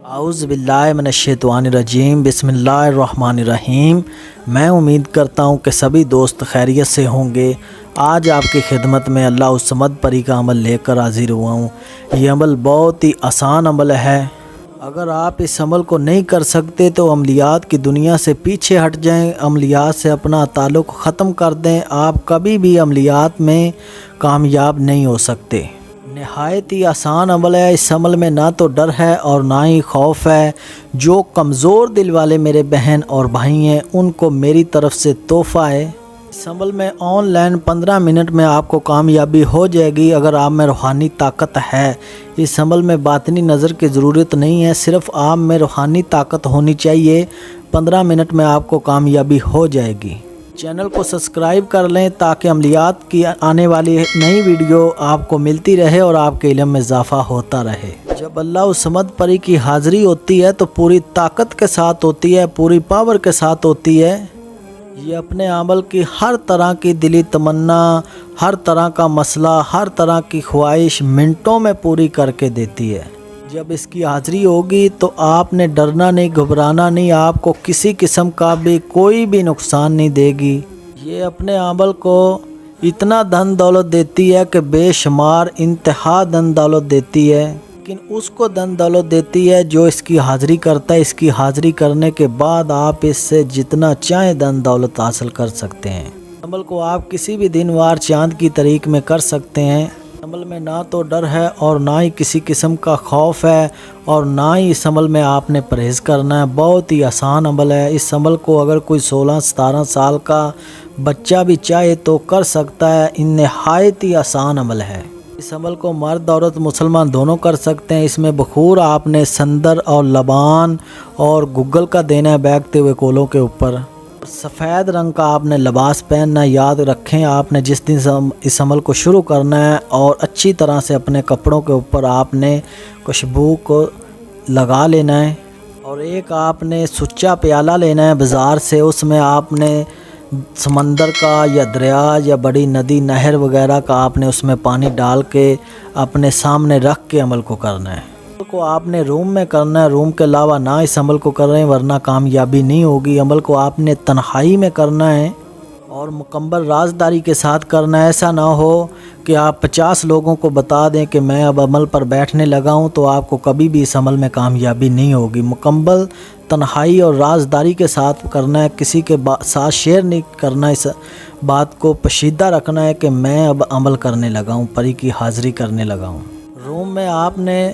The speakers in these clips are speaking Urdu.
اعوذ باللہ من الشیطان الرجیم بسم اللہ الرحمن الرحیم۔ میں امید کرتا ہوں کہ سبھی دوست خیریت سے ہوں گے۔ آج آپ کی خدمت میں اللہ الصمد پری کا عمل لے کر حاضر ہوا ہوں۔ یہ عمل بہت ہی آسان عمل ہے۔ اگر آپ اس عمل کو نہیں کر سکتے تو عملیات کی دنیا سے پیچھے ہٹ جائیں، عملیات سے اپنا تعلق ختم کر دیں۔ آپ کبھی بھی عملیات میں کامیاب نہیں ہو سکتے۔ نہایت ہی آسان عمل ہے۔ اس عمل میں نہ تو ڈر ہے اور نہ ہی خوف ہے۔ جو کمزور دل والے میرے بہن اور بھائی ہیں ان کو میری طرف سے تحفہ ہے۔ اس عمل میں آن لائن 15 منٹ میں آپ کو کامیابی ہو جائے گی اگر آپ میں روحانی طاقت ہے۔ اس عمل میں باطنی نظر کی ضرورت نہیں ہے، صرف آپ میں روحانی طاقت ہونی چاہیے۔ 15 منٹ میں آپ کو کامیابی ہو جائے گی۔ چینل کو سبسکرائب کر لیں تاکہ عملیات کی آنے والی نئی ویڈیو آپ کو ملتی رہے اور آپ کے علم میں اضافہ ہوتا رہے۔ جب اللہ الصمد پری کی حاضری ہوتی ہے تو پوری طاقت کے ساتھ ہوتی ہے، پوری پاور کے ساتھ ہوتی ہے۔ یہ اپنے عمل کی ہر طرح کی دلی تمنا، ہر طرح کا مسئلہ، ہر طرح کی خواہش منٹوں میں پوری کر کے دیتی ہے۔ جب اس کی حاضری ہوگی تو آپ نے ڈرنا نہیں، گھبرانا نہیں، آپ کو کسی قسم کا بھی کوئی بھی نقصان نہیں دے گی۔ یہ اپنے عمل کو اتنا دھن دولت دیتی ہے کہ بے شمار انتہا دھن دولت دیتی ہے، لیکن اس کو دھن دولت دیتی ہے جو اس کی حاضری کرتا ہے۔ اس کی حاضری کرنے کے بعد آپ اس سے جتنا چاہیں دھن دولت حاصل کر سکتے ہیں۔ عمل کو آپ کسی بھی دن وار چاند کی تاریخ میں کر سکتے ہیں۔ عمل میں نہ تو ڈر ہے اور نہ ہی کسی قسم کا خوف ہے اور نہ ہی اس عمل میں آپ نے پرہیز کرنا ہے۔ بہت ہی آسان عمل ہے۔ اس عمل کو اگر کوئی 16-17 سال کا بچہ بھی چاہے تو کر سکتا ہے۔ نہایت ہی آسان عمل ہے۔ اس عمل کو مرد عورت مسلمان دونوں کر سکتے ہیں۔ اس میں بخور آپ نے سندر اور لبان اور گگل کا دینا ہے بیگتے ہوئے کولوں کے اوپر۔ سفید رنگ کا آپ نے لباس پہننا ہے۔ یاد رکھیں آپ نے جس دن اس عمل کو شروع کرنا ہے اور اچھی طرح سے اپنے کپڑوں کے اوپر آپ نے خوشبو کو لگا لینا ہے، اور ایک آپ نے سچا پیالہ لینا ہے بازار سے۔ اس میں آپ نے سمندر کا یا دریا یا بڑی ندی نہر وغیرہ کا آپ نے اس میں پانی ڈال کے اپنے سامنے رکھ کے عمل کو کرنا ہے۔ کو آپ نے روم میں کرنا ہے، روم کے علاوہ نہ اس عمل کو کر رہے ہیں ورنہ کامیابی نہیں ہوگی۔ عمل کو آپ نے تنہائی میں کرنا ہے اور مکمل رازداری کے ساتھ کرنا ہے۔ ایسا نہ ہو کہ آپ 50 لوگوں کو بتا دیں کہ میں اب عمل پر بیٹھنے لگا ہوں، تو آپ کو کبھی بھی اس عمل میں کامیابی نہیں ہوگی۔ مکمل تنہائی اور رازداری کے ساتھ کرنا ہے، کسی کے ساتھ شیئر نہیں کرنا۔ اس بات کو پوشیدہ رکھنا ہے کہ میں اب عمل کرنے لگا ہوں، پری کی حاضری کرنے لگا ہوں۔ روم میں آپ نے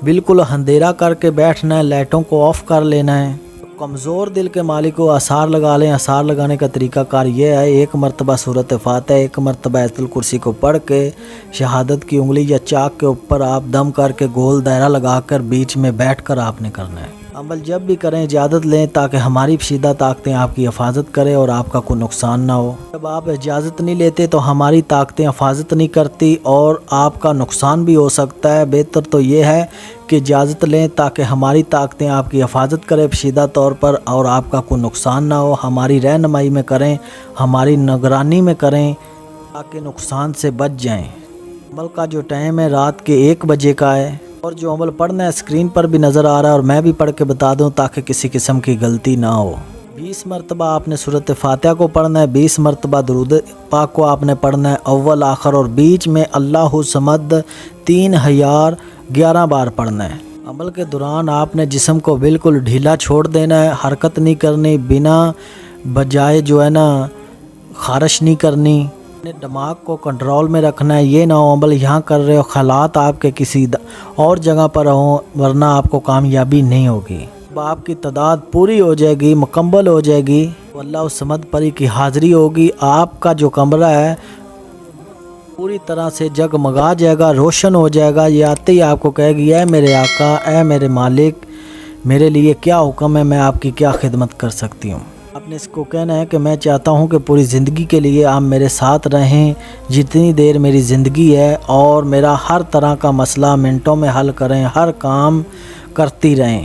بالکل اندھیرا کر کے بیٹھنا ہے، لائٹوں کو آف کر لینا ہے۔ کمزور دل کے مالک کو آثار لگا لیں۔ آثار لگانے کا طریقہ کار یہ ہے، ایک مرتبہ سورۃ فاتحہ، ایک مرتبہ آیت الکرسی کو پڑھ کے شہادت کی انگلی یا چاک کے اوپر آپ دم کر کے گول دائرہ لگا کر بیچ میں بیٹھ کر آپ نے کرنا ہے۔ عمل جب بھی کریں اجازت لیں تاکہ ہماری پشیدہ طاقتیں آپ کی حفاظت کریں اور آپ کا کوئی نقصان نہ ہو۔ جب آپ اجازت نہیں لیتے تو ہماری طاقتیں حفاظت نہیں کرتی اور آپ کا نقصان بھی ہو سکتا ہے۔ بہتر تو یہ ہے کہ اجازت لیں تاکہ ہماری طاقتیں آپ کی حفاظت کریں پشیدہ طور پر اور آپ کا کوئی نقصان نہ ہو۔ ہماری رہنمائی میں کریں، ہماری نگرانی میں کریں تاکہ نقصان سے بچ جائیں۔ عمل کا جو ٹائم ہے رات کے 1 بجے کا ہے، اور جو عمل پڑھنا ہے اسکرین پر بھی نظر آ رہا ہے اور میں بھی پڑھ کے بتا دوں تاکہ کسی قسم کی غلطی نہ ہو۔ 20 مرتبہ آپ نے سورۃ فاتحہ کو پڑھنا ہے، 20 مرتبہ درود پاک کو آپ نے پڑھنا ہے اول آخر، اور بیچ میں اللہ الصمد 3011 بار پڑھنا ہے۔ عمل کے دوران آپ نے جسم کو بالکل ڈھیلا چھوڑ دینا ہے، حرکت نہیں کرنی، بنا بجائے جو ہے نا خارش نہیں کرنی، اپنے دماغ کو کنٹرول میں رکھنا ہے۔ یہ نہ ہو عمل یہاں کر رہے ہو خیالات آپ کے کسی اور جگہ پر ہوں، ورنہ آپ کو کامیابی نہیں ہوگی۔ اب آپ کی تعداد پوری ہو جائے گی، مکمل ہو جائے گی، تو اللہ الصمد پری کی حاضری ہوگی۔ آپ کا جو کمرہ ہے پوری طرح سے جگمگا جائے گا، روشن ہو جائے گا۔ یہ آتے ہی آپ کو کہے گی اے میرے آقا، اے میرے مالک، میرے لیے کیا حکم ہے، میں آپ کی کیا خدمت کر سکتی ہوں۔ آپ نے اس کو کہنا ہے کہ میں چاہتا ہوں کہ پوری زندگی کے لیے آپ میرے ساتھ رہیں، جتنی دیر میری زندگی ہے، اور میرا ہر طرح کا مسئلہ منٹوں میں حل کریں، ہر کام کرتی رہیں۔